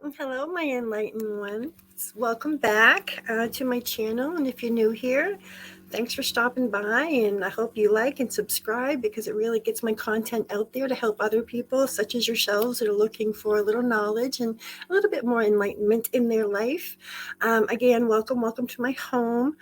Hello, my enlightened ones. Welcome back to my channel. And if you're new here, thanks for stopping by. And I hope you like and subscribe because it really gets my content out there to help other people, such as yourselves, that are looking for a little knowledge and a little bit more enlightenment in their life. Again, welcome to my home.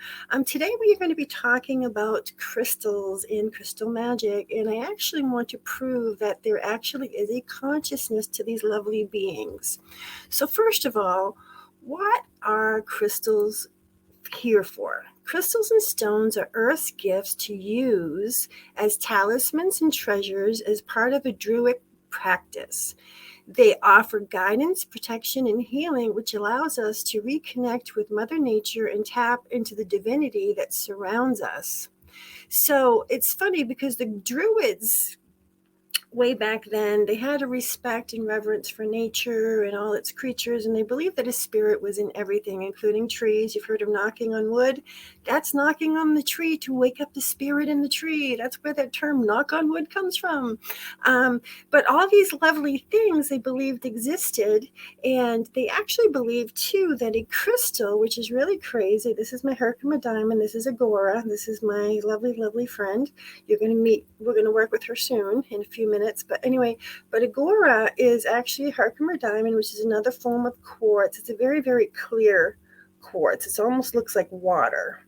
Today, we are going to be talking about crystals and crystal magic. And I actually want to prove that there actually is a consciousness to these lovely beings. So, first of all, what are crystals here for? Crystals and stones are Earth's gifts to use as talismans and treasures as part of a druid practice. They offer guidance, protection, and healing, which allows us to reconnect with Mother Nature and tap into the divinity that surrounds us. So it's funny because the Druids way back then, they had a respect and reverence for nature and all its creatures, and they believed that a spirit was in everything, including trees. You've heard of knocking on wood. That's knocking on the tree to wake up the spirit in the tree. That's where that term knock on wood comes from. But all these lovely things they believed existed, and they actually believed, too, that a crystal, which is really crazy. This is my Herkimer diamond. This is Agora. This is my lovely, lovely friend. We're going to work with her soon in a few minutes. But anyway, Agora is actually a Herkimer diamond, which is another form of quartz. It's a very, very clear quartz. It almost looks like water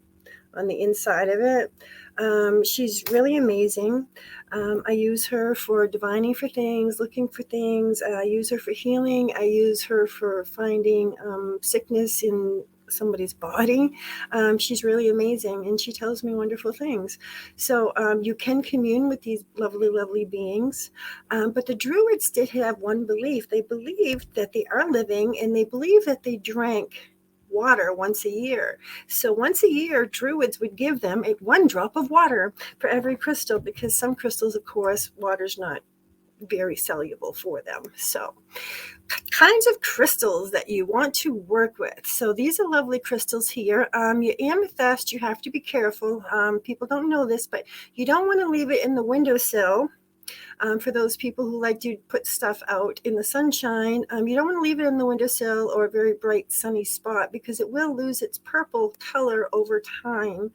on the inside of it. She's really amazing. I use her for divining for things, looking for things. I use her for healing. I use her for finding sickness in somebody's body. She's really amazing, and she tells me wonderful things. So you can commune with these lovely, lovely beings. But the Druids did have one belief. They believed that they are living, and they believe that they drank water once a year. So once a year, Druids would give them one drop of water for every crystal, because some crystals, of course, water's not very soluble for them. So kinds of crystals that you want to work with. So these are lovely crystals here. Your amethyst, you have to be careful. People don't know this, but you don't want to leave it in the windowsill. For those people who like to put stuff out in the sunshine, you don't want to leave it in the windowsill or a very bright sunny spot, because it will lose its purple color over time.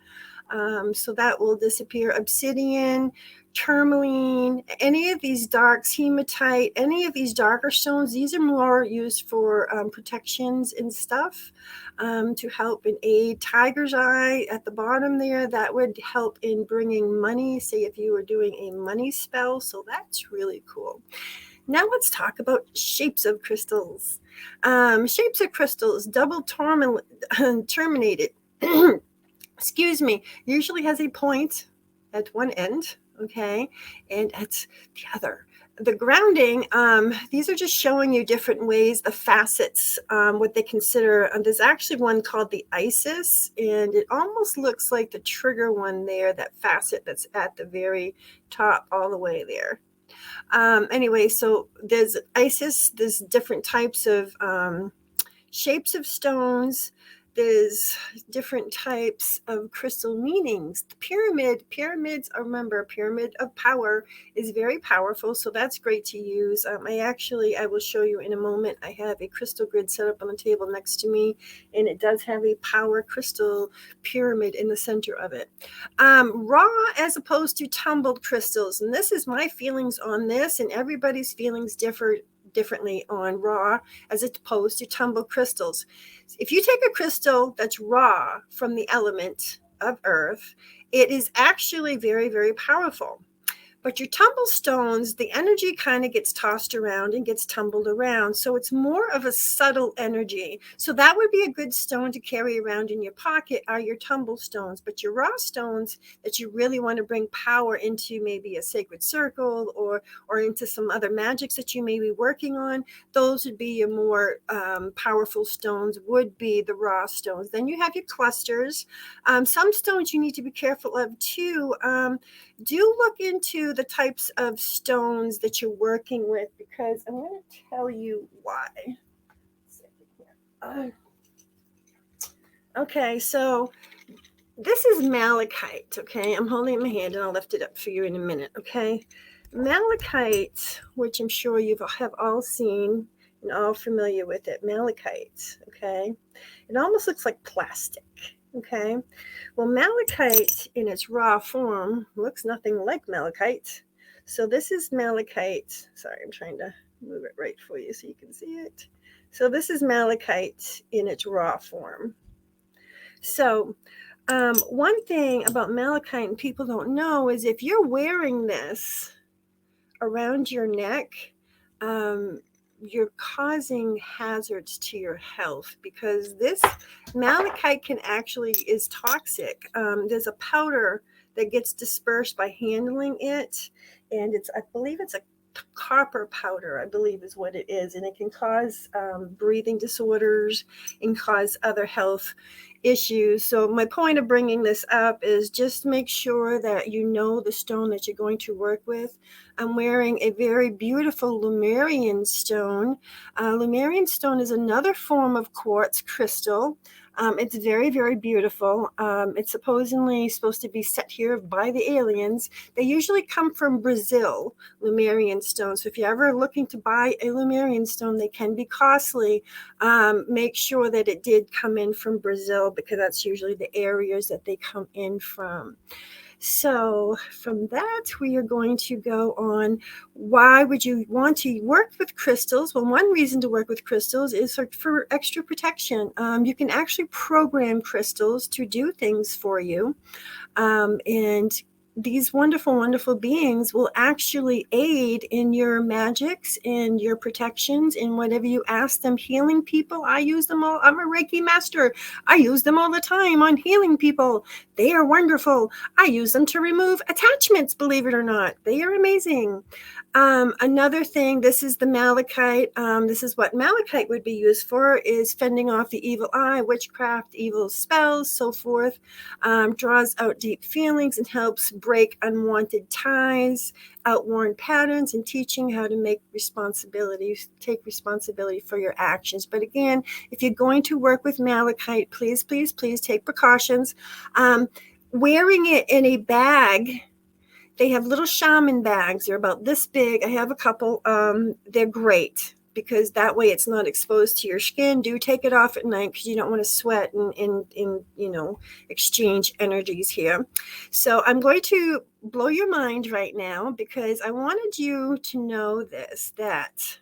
So that will disappear. Obsidian, tourmaline, any of these darks, hematite, any of these darker stones, these are more used for protections and stuff, to help and aid. Tiger's eye at the bottom there, that would help in bringing money, say if you were doing a money spell. So that's really cool. Now let's talk about shapes of crystals. Shapes of crystals, double terminated. Excuse me, usually has a point at one end, okay, and at the other. The grounding, these are just showing you different ways, the facets, what they consider. There's actually one called the Isis, and it almost looks like the trigger one there, that facet that's at the very top all the way there. Anyway, so there's Isis, there's different types of shapes of stones. There's different types of crystal meanings. The pyramids, remember, pyramid of power is very powerful, so that's great to use. I will show you in a moment. I have a crystal grid set up on the table next to me, and it does have a power crystal pyramid in the center of it. Raw as opposed to tumbled crystals, and this is my feelings on this, and everybody's feelings differently on raw as opposed to tumbled crystals. If you take a crystal that's raw from the element of earth, it is actually very, very powerful. But your tumble stones, the energy kind of gets tossed around and gets tumbled around. So it's more of a subtle energy. So that would be a good stone to carry around in your pocket, are your tumble stones. But your raw stones that you really want to bring power into, maybe a sacred circle or into some other magics that you may be working on, those would be your more powerful stones, would be the raw stones. Then you have your clusters. Some stones you need to be careful of too. Do look into the types of stones that you're working with, because I'm going to tell you why. Okay, so this is malachite, okay? I'm holding it in my hand and I'll lift it up for you in a minute, okay? Malachite, which I'm sure you have all seen You're all familiar with it, malachite, okay? It almost looks like plastic, okay? Well, malachite in its raw form looks nothing like malachite. So this is malachite. Sorry, I'm trying to move it right for you so you can see it. So this is malachite in its raw form. So one thing about malachite and people don't know is if you're wearing this around your neck, um, you're causing hazards to your health because this malachite can actually is toxic. There's a powder that gets dispersed by handling it, and I believe it's a copper powder, I believe is what it is, and it can cause breathing disorders and cause other health issues. So my point of bringing this up is just make sure that you know the stone that you're going to work with. I'm wearing a very beautiful Lemurian stone. Lemurian stone is another form of quartz crystal. It's very, very beautiful. It's supposedly supposed to be set here by the aliens. They usually come from Brazil, Lemurian stones. So if you're ever looking to buy a Lemurian stone, they can be costly. Make sure that it did come in from Brazil because that's usually the areas that they come in from. So from that, we are going to go on. Why would you want to work with crystals? Well, one reason to work with crystals is for extra protection. You can actually program crystals to do things for you. And these wonderful, wonderful beings will actually aid in your magics and your protections and whatever you ask them. Healing people, I use them all. I'm a Reiki master. I use them all the time on healing people. They are wonderful. I use them to remove attachments, believe it or not. They are amazing. Another thing, this is the malachite. This is what malachite would be used for, is fending off the evil eye, witchcraft, evil spells, so forth. Draws out deep feelings and helps break unwanted ties, outworn patterns, and teaching how to take responsibility for your actions. But again, if you're going to work with malachite, please, please, please take precautions. Wearing it in a bag. They have little shaman bags. They're about this big. I have a couple. They're great because that way it's not exposed to your skin. Do take it off at night because you don't want to sweat and exchange energies here. So I'm going to blow your mind right now because I wanted you to know this, that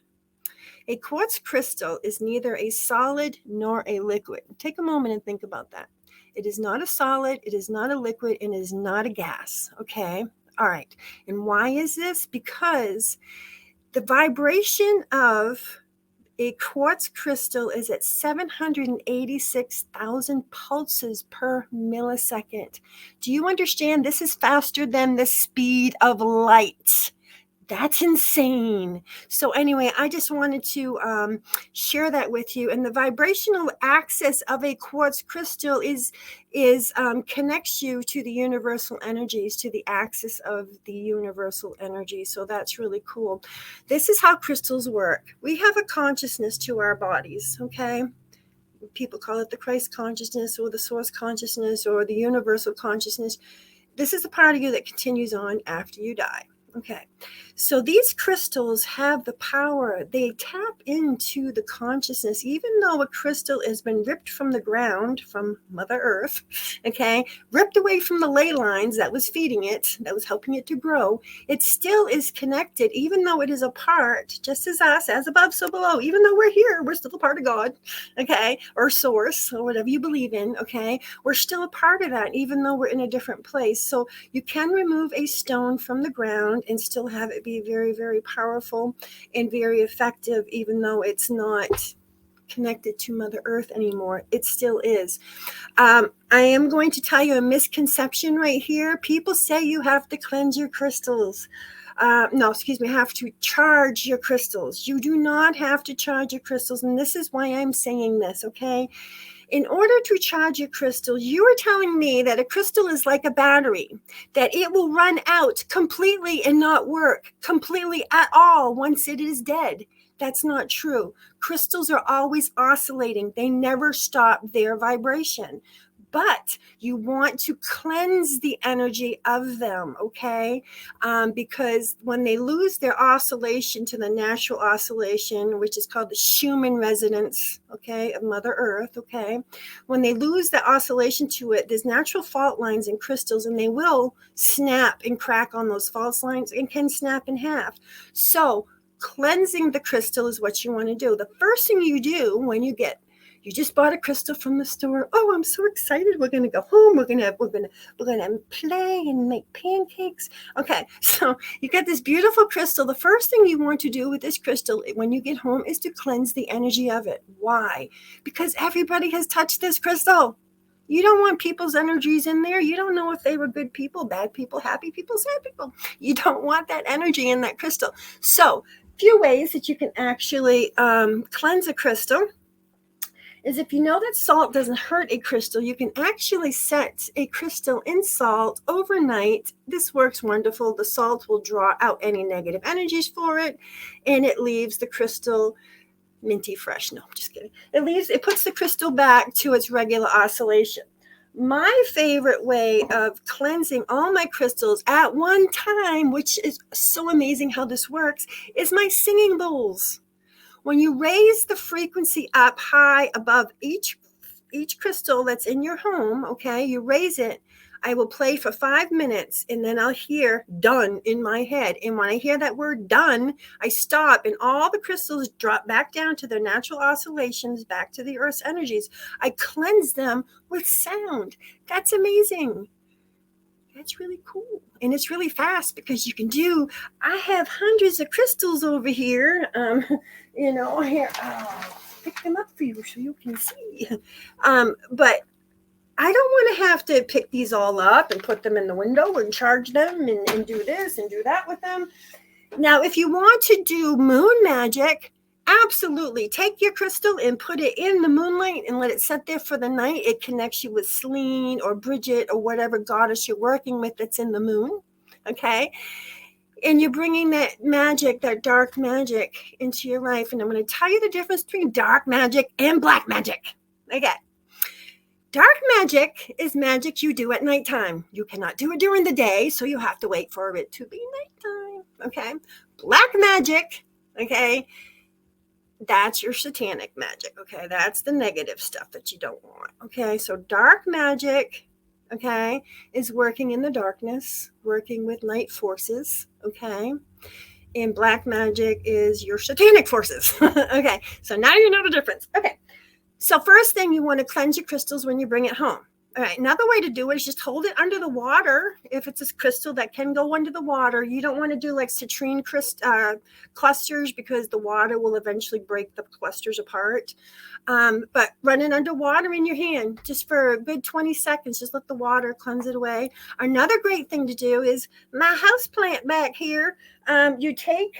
a quartz crystal is neither a solid nor a liquid. Take a moment and think about that. It is not a solid, it is not a liquid, and it is not a gas, okay? All right. And why is this? Because the vibration of a quartz crystal is at 786,000 pulses per millisecond. Do you understand? This is faster than the speed of light. That's insane. So anyway, I just wanted to share that with you. And the vibrational axis of a quartz crystal is connects you to the universal energies, to the axis of the universal energy. So that's really cool. This is how crystals work. We have a consciousness to our bodies, okay? People call it the Christ consciousness or the source consciousness or the universal consciousness. This is a part of you that continues on after you die. Okay, so these crystals have the power. They tap into the consciousness, even though a crystal has been ripped from the ground, from Mother Earth, okay, ripped away from the ley lines that was feeding it, that was helping it to grow. It still is connected, even though it is a part, just as us, as above, so below. Even though we're here, we're still a part of God, okay, or source, or whatever you believe in, okay. We're still a part of that, even though we're in a different place. So you can remove a stone from the ground and still have it be very, very powerful and very effective, even though it's not connected to Mother Earth anymore. It still is. I am going to tell you a misconception right here. People say you have to cleanse your crystals. Have to charge your crystals. You do not have to charge your crystals. And this is why I'm saying this, okay? In order to charge your crystal, you are telling me that a crystal is like a battery, that it will run out completely and not work completely at all once it is dead. That's not true. Crystals are always oscillating. They never stop their vibration. but you want to cleanse the energy of them, okay? Because when they lose their oscillation to the natural oscillation, which is called the Schumann resonance, okay, of Mother Earth, okay, when they lose the oscillation to it, there's natural fault lines in crystals, and they will snap and crack on those fault lines and can snap in half. So cleansing the crystal is what you want to do. The first thing you do when you just bought a crystal from the store. Oh, I'm so excited. We're going to go home. We're going to play and make pancakes. Okay. So you got this beautiful crystal. The first thing you want to do with this crystal when you get home is to cleanse the energy of it. Why? Because everybody has touched this crystal. You don't want people's energies in there. You don't know if they were good people, bad people, happy people, sad people. You don't want that energy in that crystal. So few ways that you can actually cleanse a crystal is if you know that salt doesn't hurt a crystal, you can actually set a crystal in salt overnight. This works wonderful. The salt will draw out any negative energies for it, and it leaves the crystal minty fresh. No, I'm just kidding. It puts the crystal back to its regular oscillation. My favorite way of cleansing all my crystals at one time, which is so amazing how this works, is my singing bowls. When you raise the frequency up high above each crystal that's in your home, okay, you raise it. I will play for 5 minutes, and then I'll hear done in my head. And when I hear that word done, I stop, and all the crystals drop back down to their natural oscillations, back to the Earth's energies. I cleanse them with sound. That's amazing. That's really cool. And it's really fast because I have hundreds of crystals over here. Here, I'll pick them up for you so you can see. But I don't want to have to pick these all up and put them in the window and charge them and do this and do that with them. Now, if you want to do moon magic, absolutely. Take your crystal and put it in the moonlight and let it sit there for the night. It connects you with Selene or Bridget or whatever goddess you're working with that's in the moon. Okay. And you're bringing that magic, that dark magic into your life. And I'm going to tell you the difference between dark magic and black magic. Okay. Dark magic is magic you do at nighttime. You cannot do it during the day, so you have to wait for it to be nighttime. Okay. Black magic. Okay. That's your satanic magic. Okay. That's the negative stuff that you don't want. Okay. So dark magic, okay, is working in the darkness, working with light forces. Okay. And black magic is your satanic forces. Okay. So now you know the difference. Okay. So first thing, you want to cleanse your crystals when you bring it home. All right. Another way to do it is just hold it under the water. If it's a crystal that can go under the water, you don't want to do like citrine clusters because the water will eventually break the clusters apart. But run it under water in your hand just for a good 20 seconds. Just let the water cleanse it away. Another great thing to do is my house plant back here. You take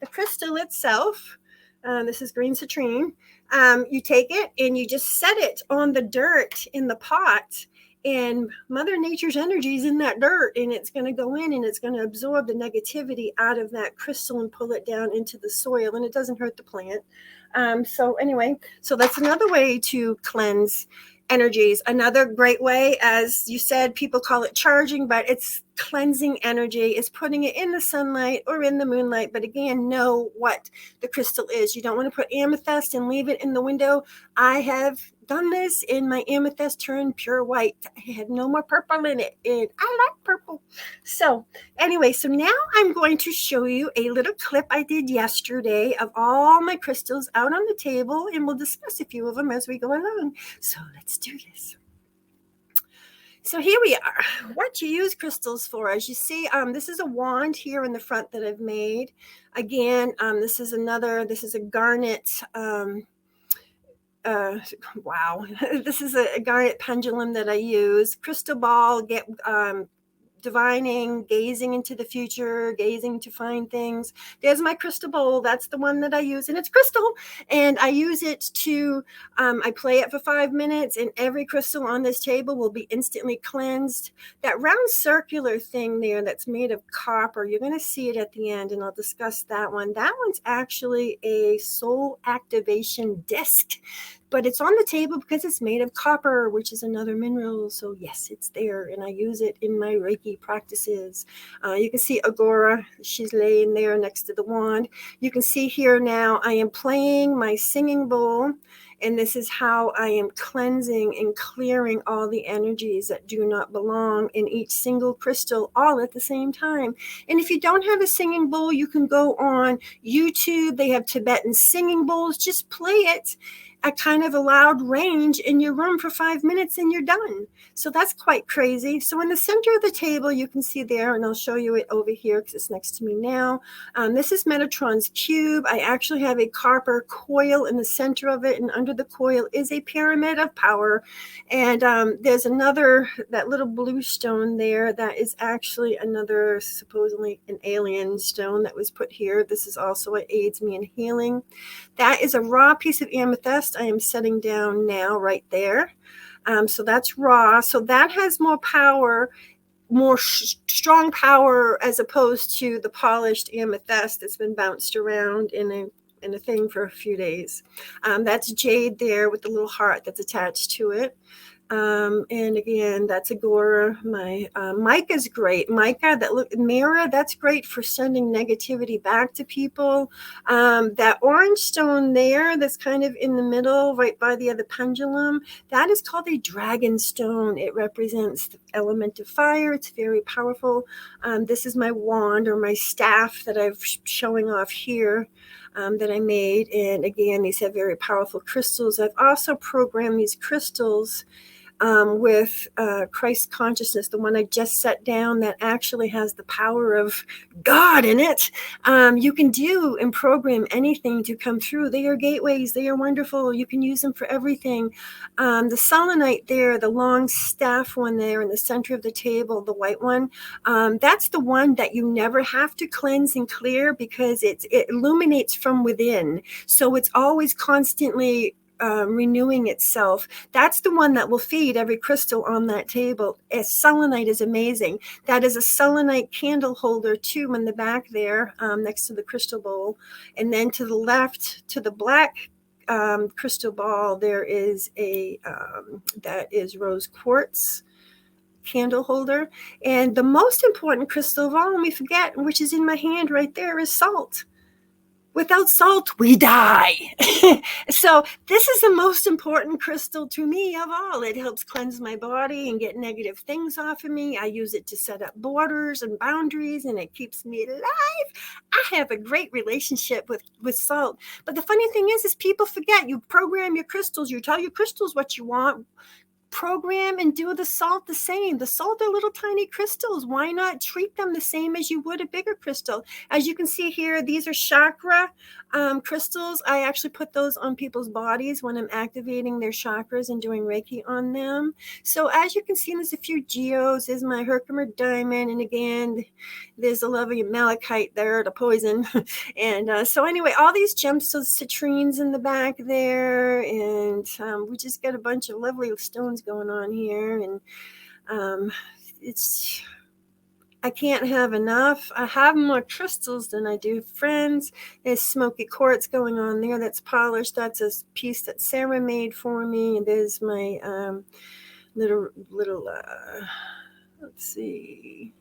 the crystal itself. This is green citrine. You take it and you just set it on the dirt in the pot, and Mother Nature's energy is in that dirt, and it's going to go in and it's going to absorb the negativity out of that crystal and pull it down into the soil, and it doesn't hurt the plant. So that's another way to cleanse energies. Another great way, as you said, people call it charging, but it's cleansing energy, is putting it in the sunlight or in the moonlight. But again, know what the crystal is. You don't want to put amethyst and leave it in the window. I have done this, and my amethyst turned pure white. I had no more purple in it, and I like purple. So anyway, so now I'm going to show you a little clip I did yesterday of all my crystals out on the table, and we'll discuss a few of them as we go along. So let's do this. So here we are. What you use crystals for, as you see, this is a wand here in the front that I've made. Again, this is a garnet. Wow. This is a garnet pendulum that I use. Crystal ball, divining, gazing into the future, gazing to find things. There's my crystal bowl. That's the one that I use, and it's crystal. And I use it to, I play it for 5 minutes, and every crystal on this table will be instantly cleansed. That round circular thing there that's made of copper, you're going to see it at the end, and I'll discuss that one. That one's actually a soul activation disc but it's on the table because it's made of copper, which is another mineral. So yes, it's there, and I use it in my Reiki practices. You can see Agora, she's laying there next to the wand. You can see here now I am playing my singing bowl, and this is how I am cleansing and clearing all the energies that do not belong in each single crystal all at the same time. And if you don't have a singing bowl, you can go on YouTube. They have Tibetan singing bowls. Just play it at kind of a loud range in your room for 5 minutes and you're done. So that's quite crazy. So in the center of the table, you can see there, and I'll show you it over here because it's next to me now. This is Metatron's cube. I actually have a copper coil in the center of it, and under the coil is a pyramid of power. And there's another, that little blue stone there, that is actually another, supposedly an alien stone that was put here. This is also what aids me in healing. That is a raw piece of amethyst I am setting down now right there. So that's raw. So that has more power, more strong power, as opposed to the polished amethyst that's been bounced around in a thing for a few days. That's jade there with the little heart that's attached to it. And again, that's Agora. My mica is great. Mica, that look mirror, that's great for sending negativity back to people. That orange stone there, that's kind of in the middle, right by the other pendulum, that is called a dragon stone. It represents the element of fire. It's very powerful. This is my wand, or my staff, that I'm showing off here. That I made. And again, these have very powerful crystals. I've also programmed these crystals with Christ consciousness, the one I just set down, that actually has the power of God in it. You can do and program anything to come through. They are gateways. They are wonderful. You can use them for everything. The selenite there, the long staff one there in the center of the table, the white one, that's the one that you never have to cleanse and clear, because it illuminates from within. So it's always constantly renewing itself. That's the one that will feed every crystal on that table. Selenite is amazing. That is a selenite candle holder too in the back there, next to the crystal bowl. And then to the left, to the black crystal ball, there is a that is rose quartz candle holder. And the most important crystal of all, and we forget, which is in my hand right there, is salt. Without salt, we die. So this is the most important crystal to me of all. It helps cleanse my body and get negative things off of me. I use it to set up borders and boundaries, and it keeps me alive. I have a great relationship with salt. But the funny thing is people forget. You program your crystals. You tell your crystals what you want. Program and do the salt the same. The salt are little tiny crystals. Why not treat them the same as you would a bigger crystal? As you can see here, these are chakra crystals. I actually put those on people's bodies when I'm activating their chakras and doing Reiki on them. So as you can see, there's a few geodes. There's my Herkimer diamond, and again, there's a lovely malachite there, the poison. And so anyway, all these gemstones, citrines in the back there, and we just got a bunch of lovely stones going on here, and it's, I can't have enough. I have more crystals than I do friends. There's smoky quartz going on there that's polished. That's a piece that Sarah made for me. And there's my little let's see,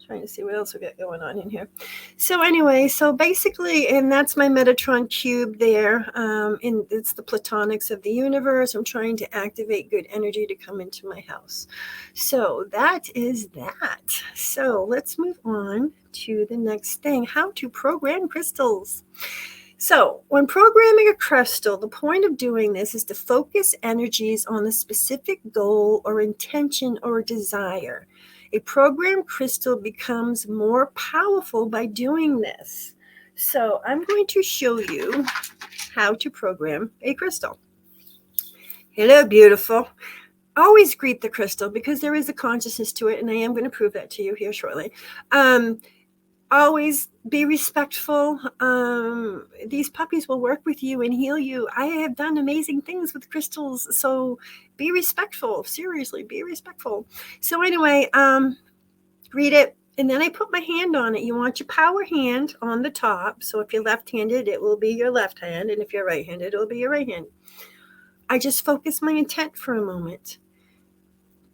trying to see what else we got going on in here. So anyway, so basically, and that's my Metatron cube there. And it's the platonics of the universe. I'm trying to activate good energy to come into my house. So that is that. So let's move on to the next thing, how to program crystals. So when programming a crystal, the point of doing this is to focus energies on a specific goal or intention or desire. A programmed crystal becomes more powerful by doing this. So I'm going to show you how to program a crystal. Hello, beautiful. Always greet the crystal, because there is a consciousness to it, and I am going to prove that to you here shortly. Always be respectful. These puppies will work with you and heal you. I have done amazing things with crystals, so be respectful. Seriously, be respectful. So anyway, read it, and then I put my hand on it. You want your power hand on the top. So if you're left-handed, it will be your left hand, and if you're right-handed, it will be your right hand. I just focus my intent for a moment.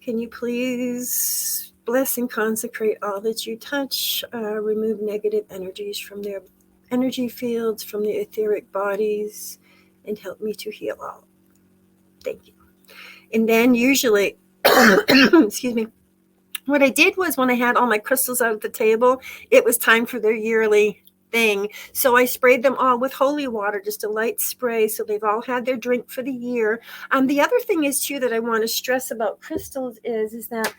Can you please bless and consecrate all that you touch, remove negative energies from their energy fields, from the etheric bodies, and help me to heal all. Thank you. And then usually, excuse me, what I did was when I had all my crystals out at the table, it was time for their yearly thing. So I sprayed them all with holy water, just a light spray. So they've all had their drink for the year. The other thing is too that I want to stress about crystals is that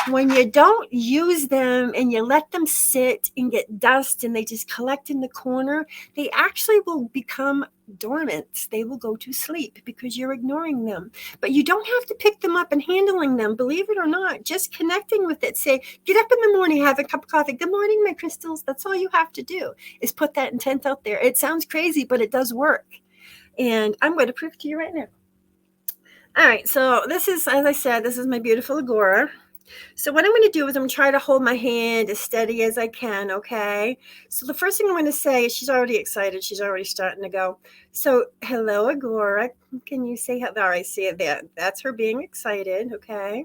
when you don't use them and you let them sit and get dust and they just collect in the corner, they actually will become dormant. They will go to sleep because you're ignoring them. But you don't have to pick them up and handling them, believe it or not. Just connecting with it. Say, get up in the morning, have a cup of coffee. Good morning, my crystals. That's all you have to do is put that intent out there. It sounds crazy, but it does work. And I'm going to prove to you right now. All right, so this is, as I said, this is my beautiful Agora. So what I'm going to do is I'm going to try to hold my hand as steady as I can, okay? So the first thing I'm going to say is she's already excited. She's already starting to go. So hello, Agora. Can you say hello? All right, see it there. That's her being excited, okay?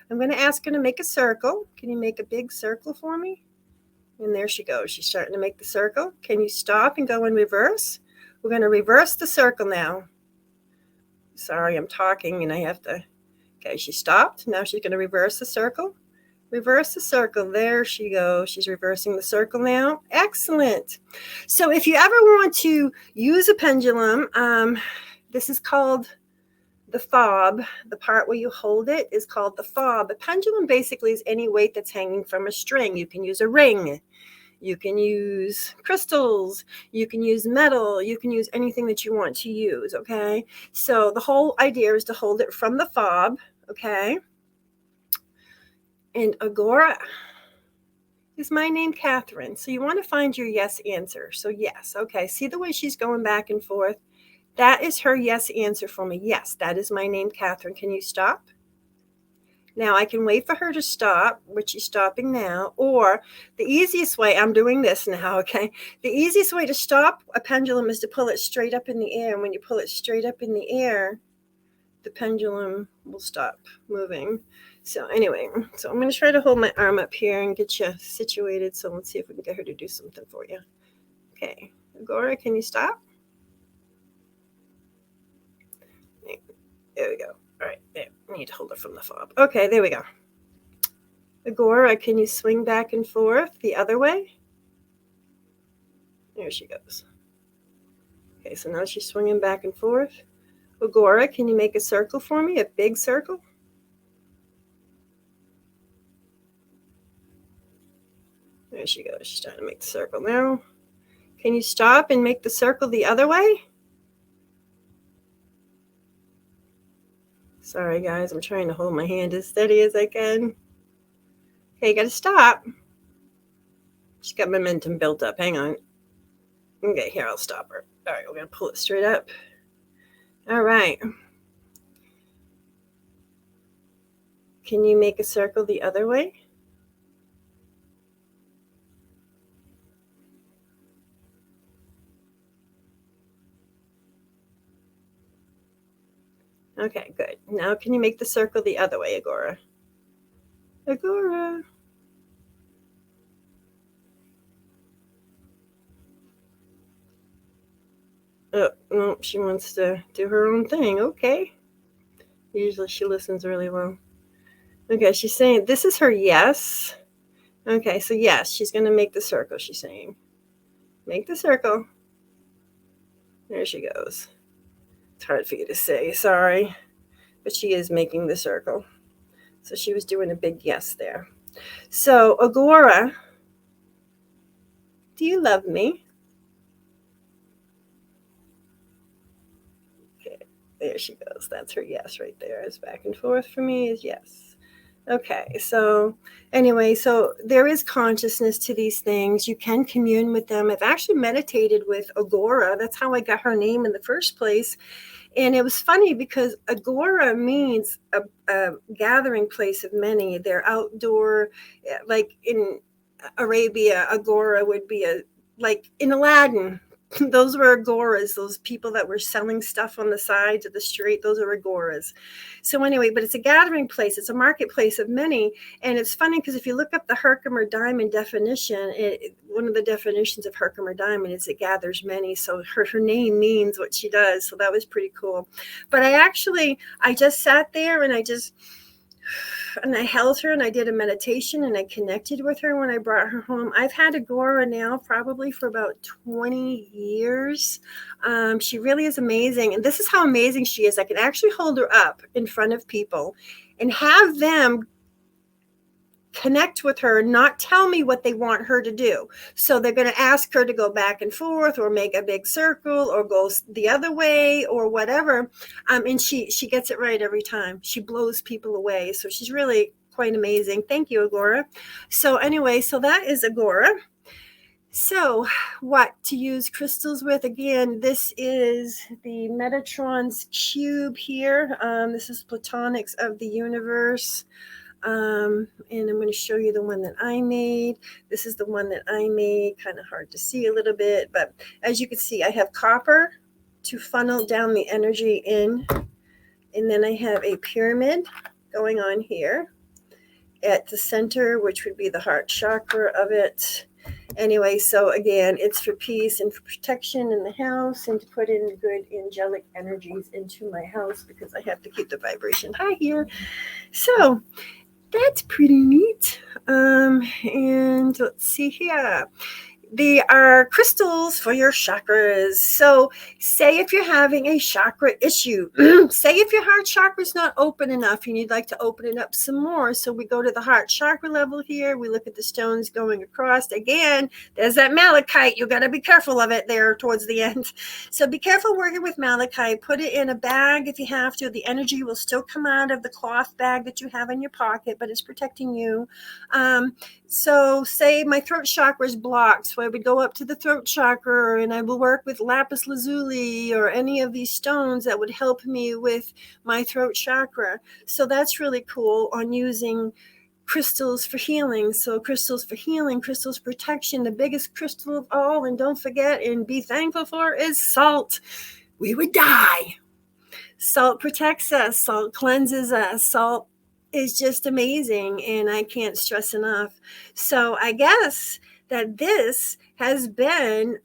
I'm going to ask her to make a circle. Can you make a big circle for me? And there she goes. She's starting to make the circle. Can you stop and go in reverse? We're going to reverse the circle now. Sorry, I'm talking and I have to... Okay, she stopped. Now she's going to reverse the circle. Reverse the circle. There she goes. She's reversing the circle now. Excellent. So if you ever want to use a pendulum, this is called the fob. The part where you hold it is called the fob. A pendulum basically is any weight that's hanging from a string. You can use a ring. You can use crystals. You can use metal. You can use anything that you want to use, okay? So the whole idea is to hold it from the fob. Okay. And Agora is my name, Catherine. So you want to find your yes answer. So yes. Okay. See the way she's going back and forth? That is her yes answer for me. Yes, that is my name, Catherine. Can you stop? Now I can wait for her to stop, which she's stopping now. Or the easiest way, I'm doing this now, okay? The easiest way to stop a pendulum is to pull it straight up in the air. And when you pull it straight up in the air, the pendulum will stop moving. So anyway, so I'm going to try to hold my arm up here and get you situated. So let's see if we can get her to do something for you. Okay, Agora, can you stop? There we go. All right, there. I need to hold her from the fob. Okay, there we go. Agora, can you swing back and forth the other way? There she goes. Okay, so now she's swinging back and forth. Agora, can you make a circle for me? A big circle? There she goes. She's trying to make the circle now. Can you stop and make the circle the other way? Sorry, guys. I'm trying to hold my hand as steady as I can. Okay, you got to stop. She's got momentum built up. Hang on. Okay, here, I'll stop her. All right, we're going to pull it straight up. All right. Can you make a circle the other way? Okay, good. Now can you make the circle the other way, Agora? Agora. Oh, no, she wants to do her own thing. Okay. Usually she listens really well. Okay, she's saying this is her yes. Okay, so yes, she's going to make the circle, she's saying. Make the circle. There she goes. It's hard for you to say, sorry. But she is making the circle. So she was doing a big yes there. So, Agora, do you love me? Okay, there she goes. That's her yes right there. It's back and forth for me is yes. Okay, so anyway, so there is consciousness to these things. You can commune with them. I've actually meditated with Agora. That's how I got her name in the first place. And it was funny because Agora means a gathering place of many. They're outdoor, like in Arabia, Agora would be like in Aladdin, Those were agoras, those people that were selling stuff on the sides of the street. Those are agoras. So anyway, but it's a gathering place. It's a marketplace of many. And it's funny because if you look up the Herkimer diamond definition, one of the definitions of Herkimer diamond is it gathers many. So her name means what she does. So that was pretty cool. But I just sat there and I held her and I did a meditation and I connected with her when I brought her home. I've had Agora now probably for about 20 years. She really is amazing. And this is how amazing she is. I can actually hold her up in front of people and have them connect with her, not tell me what they want her to do. So they're going to ask her to go back and forth or make a big circle or go the other way or whatever. And she gets it right every time. She blows people away. So she's really quite amazing. Thank you, Agora. So anyway, so that is Agora. So what to use crystals with? Again, this is the Metatron's cube here. This is Platonics of the universe. And I'm going to show you the one that I made. This is the one that I made, kind of hard to see a little bit, but as you can see, I have copper to funnel down the energy in, and then I have a pyramid going on here at the center, which would be the heart chakra of it. Anyway, so again, it's for peace and for protection in the house and to put in good angelic energies into my house because I have to keep the vibration high here. So that's pretty neat. And let's see here. They are crystals for your chakras. So say if you're having a chakra issue, say if your heart chakra is not open enough and you'd like to open it up some more. So we go to the heart chakra level here. We look at the stones going across. Again, there's that malachite. You got to be careful of it there towards the end. So be careful working with malachite. Put it in a bag if you have to. The energy will still come out of the cloth bag that you have in your pocket, but it's protecting you. So say my throat chakra is blocked. So I would go up to the throat chakra and I will work with lapis lazuli or any of these stones that would help me with my throat chakra. So that's really cool on using crystals for healing. So crystals for healing, crystals for protection. The biggest crystal of all, and don't forget and be thankful for, is salt. We would die. Salt protects us. Salt cleanses us. Salt is just amazing, and I can't stress enough. So I guess that this has been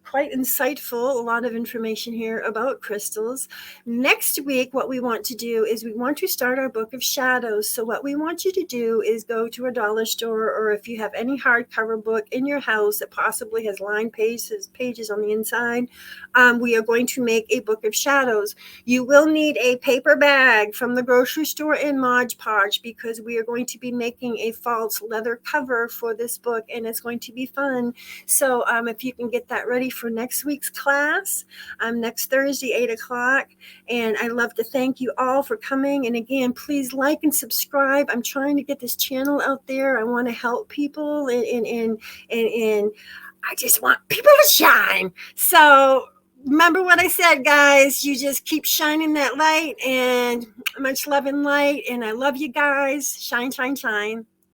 quite insightful, a lot of information here about crystals. Next week, what we want to do is we want to start our book of shadows. So what we want you to do is go to a dollar store, or if you have any hardcover book in your house that possibly has lined pages on the inside, we are going to make a book of shadows. You will need a paper bag from the grocery store in Mod Podge because we are going to be making a false leather cover for this book, and it's going to be fun. So if you can get that ready for next week's class, next Thursday, 8 o'clock. And I'd love to thank you all for coming. And again, please like and subscribe. I'm trying to get this channel out there. I want to help people, and I just want people to shine. So remember what I said, guys. You just keep shining that light, and much love and light. And I love you guys. Shine, shine, shine.